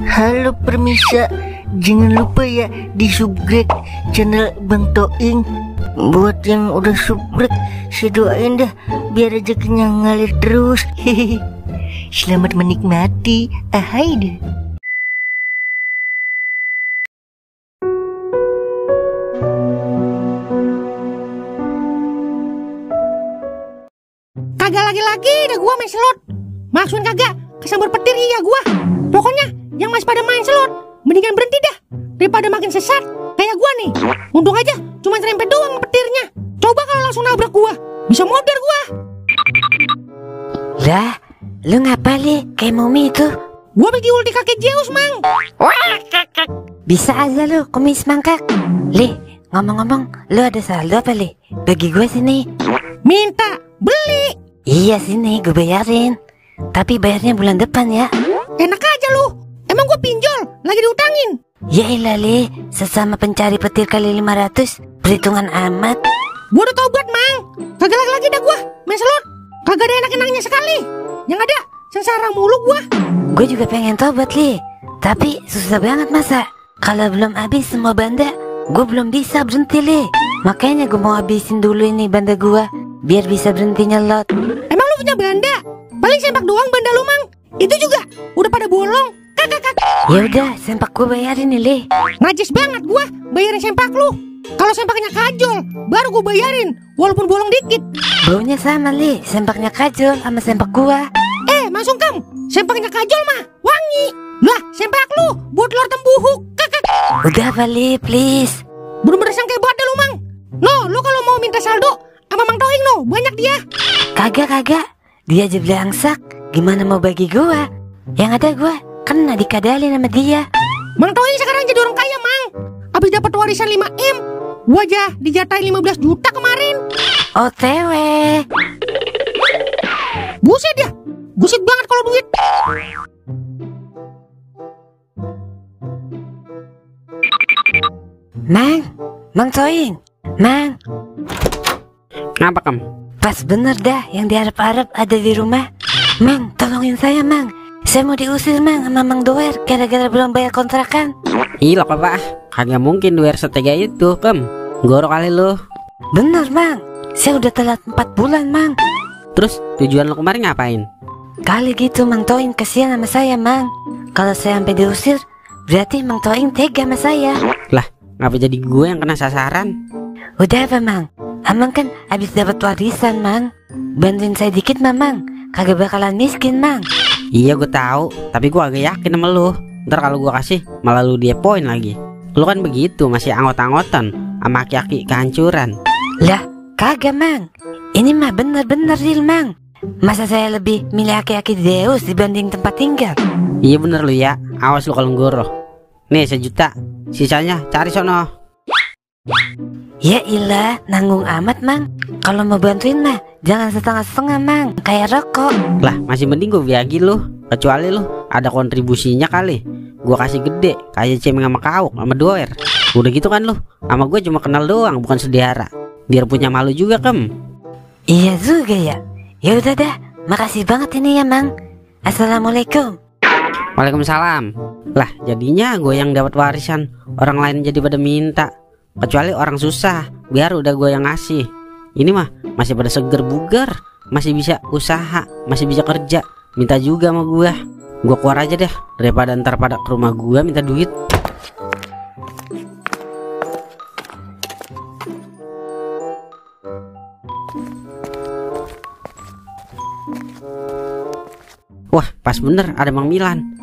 Halo permisa, jangan lupa ya di subscribe channel Bang Toing. Buat yang udah subscribe, saya doain dah biar rezekinya ngalir terus. Hehehe. Selamat menikmati. Ahai deh. Kagak lagi-lagi dah gua main slot. Maksudnya kagak kesambar petir ya gua. Pokoknya yang masih pada main slot mendingan berhenti dah daripada makin sesat kayak gua nih. Untung aja cuma nyerempet doang petirnya. Coba kalau langsung nabrak gua, bisa modar gua. Lah, lu ngapa li kayak mumi itu? Gua bagi ulti kakek Zeus, Mang. Bisa aja lu kumis mangkak. Li, ngomong-ngomong, lu ada saldo apa li? Bagi gue sini. Minta beli. Iya sini, gue bayarin. Tapi bayarnya bulan depan ya. Enak aja lu. Emang gua pinjol, lagi diutangin. Ya ilah li, sesama pencari petir kali 500, perhitungan amat. Gua udah tobat, Mang. Kagak lagi dah gua main slot. Kagak ada enak-enaknya sekali. Yang ada sengsara mulu gua. Gue juga pengen tobat li, tapi susah banget masa. Kalau belum habis semua banda, gue belum bisa berhenti li. Makanya gue mau habisin dulu ini banda gue, biar bisa berhenti nyelot. Emang lu punya banda? Paling sempak doang banda lu, Mang. Itu juga udah pada bolong. Kakak. Ya udah, sempak gue bayarin nih li. Najis banget gua bayarin sempak lu. Kalau sempaknya kajol, baru gua bayarin walaupun bolong dikit. Baunya sama li, sempaknya kajol sama sempak gua. Mang Sungkem, sempaknya kajol mah wangi. Lah, sempak lu buat telur tembuhuk. Kakak. Udah Bali, please. Bener-bener sangkai banget dah lu, Mang. No, lu kalau mau minta saldo sama Mang Toing no, banyak dia. Kagak. Dia aja belangsak, gimana mau bagi gua? Yang ada gua kena dikadalin sama dia. Mang Toing sekarang jadi orang kaya, Mang. Abis dapat warisan 5M, gua aja dijatahin 15 juta kemarin. OTW. Buset ya, buset banget kalau duit. Mang Toing, Mang. Kenapa kamu? Pas bener dah yang diharap-harap ada di rumah. Mang, tolongin saya, Mang. Saya mau diusir, Mang, sama Mang Doer gara-gara belum bayar kontrakan. Ih, apa? Kagak mungkin Doer setega itu, Kem. Goro kali lu. Bener, Mang. Saya udah telat 4 bulan, Mang. Terus tujuan lu kemarin ngapain? Kali gitu Mang Toing kasihan sama saya, Mang. Kalau saya sampai diusir, berarti Mang Toing tega sama saya. Lah, ngapa jadi gue yang kena sasaran? Udah apa, Mang? Amang kan habis dapat warisan, Mang. Bantuin saya dikit, Mang. Kagak bakalan miskin, Mang. Iya, gue tahu, tapi gue agak yakin sama lu. Ntar kalau gue kasih, malah lu dia poin lagi. Lu kan begitu, masih anggot-anggotan sama aki-aki kehancuran. Lah, kagak, Mang. Ini mah bener-bener real, Mang. Masa saya lebih milih aki-aki Zeus dibanding tempat tinggal? Iya bener lu ya, awas lu kalau ngoroh. Nih 1 juta, sisanya cari sono. Ya ilah, nanggung amat, Mang. Kalau mau bantuin mah jangan setengah-setengah, Mang. Kayak rokok. Lah, masih mending gue bagi lu. Kecuali lu ada kontribusinya kali. Gue kasih gede, kayak cemeng sama kauk sama Doer. Udah gitu kan lu, sama gue cuma kenal doang, bukan saudara. Biar punya malu juga, Kem. Iya juga ya. Ya udah dah, makasih banget ini ya, Mang. Assalamualaikum. Waalaikumsalam. Lah, jadinya gue yang dapat warisan, orang lain jadi pada minta. Kecuali orang susah, biar udah gue yang ngasih. Ini mah masih pada seger bugar, masih bisa usaha, masih bisa kerja. Minta juga sama gue. Gue keluar aja deh, daripada ntar pada ke rumah gue minta duit. Wah, pas bener ada Mang Milan.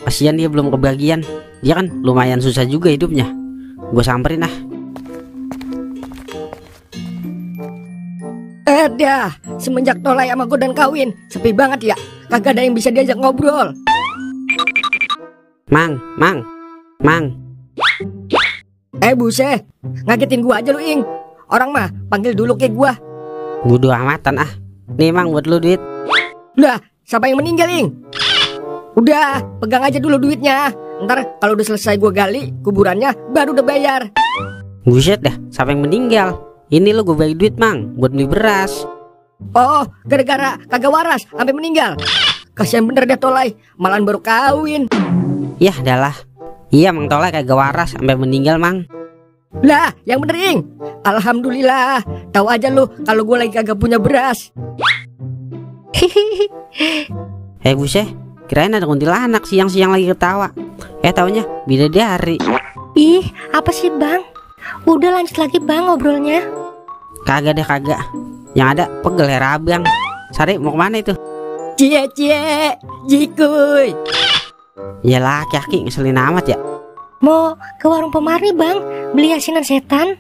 Kasian dia belum kebagian. Dia kan lumayan susah juga hidupnya. Gue samperin ah. Dah, semenjak Tolai sama Godan kawin, sepi banget ya. Kagak ada yang bisa diajak ngobrol. Mang. Buset, ngagetin gua aja lu, Ing. Orang mah panggil dulu kayak gua. Bodo amatan ah. Nih Mang, buat lu duit. Lah, siapa yang meninggal, Ing? Udah, pegang aja dulu duitnya. Ntar kalau udah selesai gua gali kuburannya, baru udah bayar. Buset dah, siapa yang meninggal? Ini lo gue bagi duit Mang, buat beli beras. Oh, gara-gara kagak waras sampai meninggal. kasihan bener deh Tolai, malahan baru kawin. Yah adalah. Iya Mang Tolai kagak waras sampai meninggal Mang. Lah, yang bener Ing. Alhamdulillah. Tahu aja lu kalau gue lagi kagak punya beras. Buset, kirain ada kuntilanak siang-siang lagi ketawa. Taunya bidadari. Ih, apa sih bang? Udah lanjut lagi bang ngobrolnya. Kagak deh kagak. Yang ada pegel ya abang. Sari mau kemana itu? Cie, jikuy. Ya laki-laki ngeselin amat ya. Mau ke warung Pemarni bang, beli asinan setan.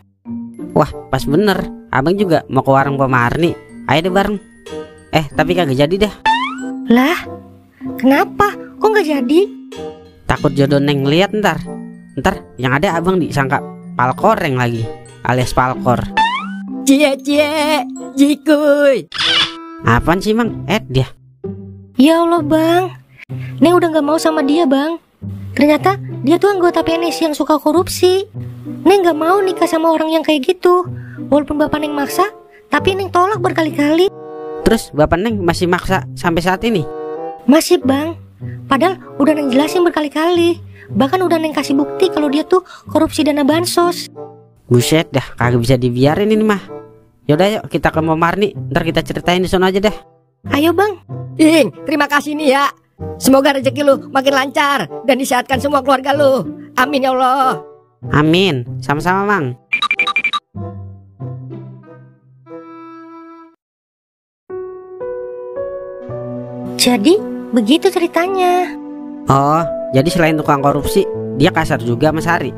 Wah pas bener, abang juga mau ke warung Pemarni. Ayo deh bareng. Tapi kagak jadi dah. Lah, kenapa? Kok nggak jadi? Takut jodoh Neng lihat ntar yang ada abang disangka palkoreng lagi, alias palkor. Cie, jikuy. Apaan sih Mang? Dia. Ya Allah bang, Neng udah nggak mau sama dia bang. Ternyata dia tuh anggota PNS yang suka korupsi. Neng gak mau nikah sama orang yang kayak gitu. Walaupun bapak Neng maksa, tapi Neng tolak berkali-kali. Terus bapak Neng masih maksa sampai saat ini? Masih bang. Padahal udah Neng jelasin berkali-kali. Bahkan udah Neng kasih bukti kalau dia tuh korupsi dana bansos. Buset dah, kagak bisa dibiarin ini mah. Yaudah yuk kita ke Pemarni, ntar kita ceritain di sana aja dah. Ayo bang. Ing, terima kasih nih ya. Semoga rezeki lu makin lancar dan disehatkan semua keluarga lu. Amin ya Allah. Amin, sama-sama Mang. Jadi begitu ceritanya. Oh, jadi selain tukang korupsi, dia kasar juga sama Sari?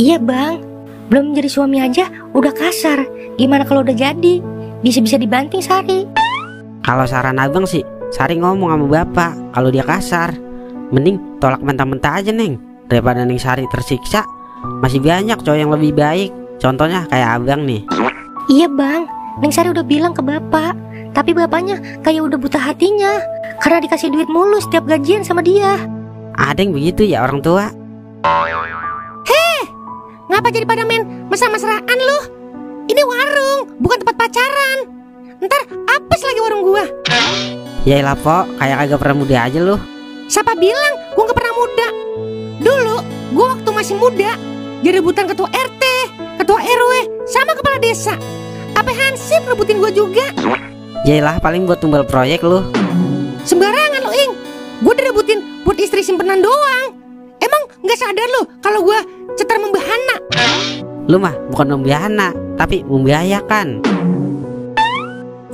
Iya bang, belum jadi suami aja udah kasar. Gimana kalau udah jadi? Bisa-bisa dibanting Sari. Kalau saran abang sih, Sari ngomong sama bapak kalau dia kasar. Mending tolak mentah-mentah aja Neng. Daripada Neng Sari tersiksa. Masih banyak cowok yang lebih baik. Contohnya kayak abang nih. Iya bang, Neng Sari udah bilang ke bapak. Tapi bapaknya kayak udah buta hatinya karena dikasih duit mulu setiap gajian sama dia. Ada yang begitu ya orang tua. Ngapa jadi pada main mesra-mesraan lu? Ini warung, bukan tempat pacaran. Ntar apes lagi warung gua. Yaelah Po, kayak kagak pernah muda aja lu. Siapa bilang gua gak pernah muda? Dulu gua waktu masih muda jadi rebutan ketua RT, ketua RW, sama kepala desa. Apa Hansip rebutin gua juga? Yaelah paling buat tumbal proyek lu. Sembarangan lu Ing. Gua direbutin buat istri simpenan doang. Emang gak sadar lu kalau gua cetar membahana? Lu mah bukan membahana, tapi membahayakan.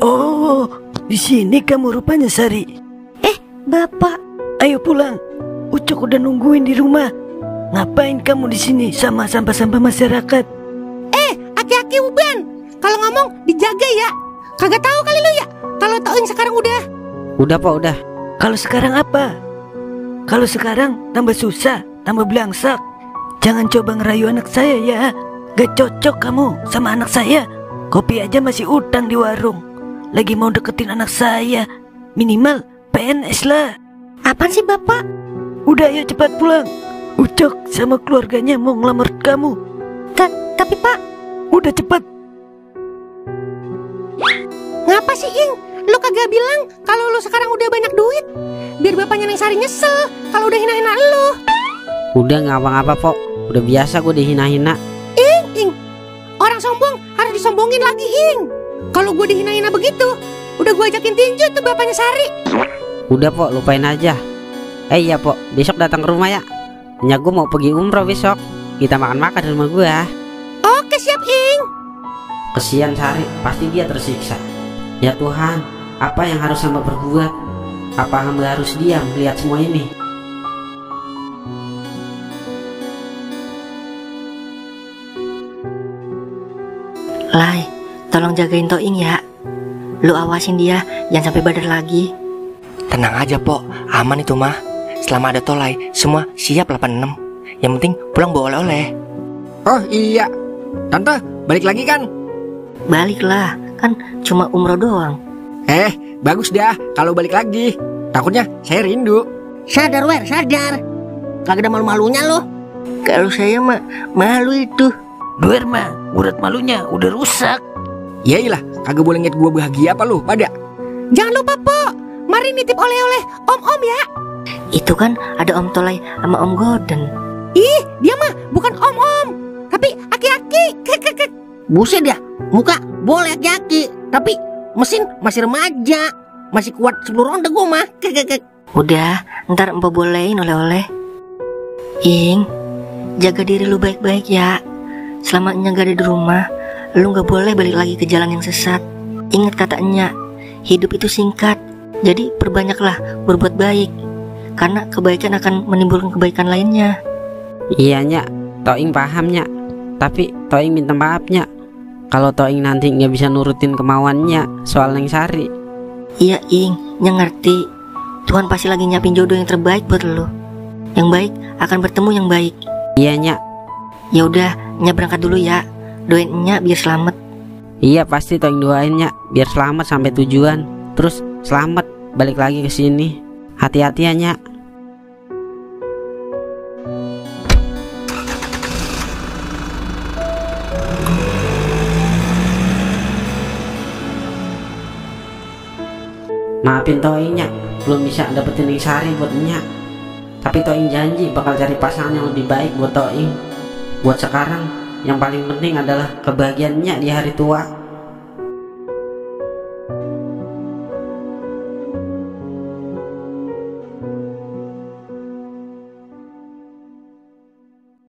Oh, di sini kamu rupanya Sari. Bapak, Ayo pulang. Ucok udah nungguin di rumah. Ngapain kamu di sini sama sampah-sampah masyarakat? Aki-aki Uban, kalau ngomong dijaga ya. Kagak tahu kali lu ya kalau tauin sekarang udah. Udah Po, udah. Kalau sekarang apa? Kalau sekarang tambah susah, tambah belangsak. Jangan coba ngerayu anak saya ya. Gak cocok kamu sama anak saya. Kopi aja masih utang di warung. Lagi mau deketin anak saya. Minimal PNS lah. apaan sih bapak? Udah ayo cepat pulang. Ucok sama keluarganya mau ngelamar kamu. Tapi pak, Udah cepat. Ngapa sih Ing? Lu kagak bilang kalau lu sekarang udah banyak duit? Biar bapaknya Neng Sari nyesel kalau udah hina-hina lu. Udah nggak apa-apa Po, udah biasa gue dihina-hina. Ing, orang sombong harus disombongin lagi Ing. Kalau gue dihina-hina begitu, udah gue ajakin tinju tuh bapaknya Sari. Udah Po, lupain aja. Iya Po, besok datang ke rumah ya. Nyak gue mau pergi umroh besok. Kita makan-makan di rumah gue. Oke siap Ing. Kesian Sari, pasti dia tersiksa. Ya Tuhan, apa yang harus hamba perbuat? Apa hamba harus diam melihat semua ini? Lai, tolong jagain Toing ya. Lu awasin dia, jangan sampai badar lagi. Tenang aja Po, aman itu mah. Selama ada Tolai, semua siap 86. Yang penting pulang bawa oleh-oleh. Oh iya, Tante balik lagi kan? Baliklah, kan cuma umroh doang. Bagus dah kalau balik lagi. Takutnya saya rindu. Sadar Wer, sadar. Kagak ada malu-malunya lo. Kalau saya mah malu itu. Duer mah, urat malunya udah rusak. Yailah, kagak boleh ngeliat gue bahagia apa lu pada. Jangan lupa Po, Mari nitip oleh-oleh om-om ya. Itu kan ada Om Tolai sama Om Gordon. Ih, dia mah bukan om-om, tapi aki-aki. Buset ya, muka boleh aki-aki, tapi mesin masih remaja. Masih kuat 10 ronde gue mah. Udah, ntar Empo bolehin oleh-oleh. Ing, jaga diri lu baik-baik ya. Selama Nya gak ada di rumah, lu gak boleh balik lagi ke jalan yang sesat. Ingat katanya, hidup itu singkat. Jadi perbanyaklah berbuat baik, karena kebaikan akan menimbulkan kebaikan lainnya. Iya Nyak, Toing paham Nyak. Tapi Toing minta maaf Nyak, kalau Toing nanti nggak bisa nurutin kemauannya soal Neng Sari. Iya Ing, Nya ngerti. Tuhan pasti lagi nyiapin jodoh yang terbaik buat lu. Yang baik akan bertemu yang baik. Iya Nyak. Ya udah, Nya berangkat dulu ya. Doain Nya biar selamat. Iya pasti Toing doain Nyak, biar selamat sampai tujuan. Terus selamat balik lagi ke sini. Hati-hati ya Nyak. Maafin Toing Nyak, belum bisa dapetin Neng Sari buat Nyak. Tapi Toing janji bakal cari pasangan yang lebih baik buat Toing. Buat sekarang, yang paling penting adalah kebahagiaan Nyak di hari tua.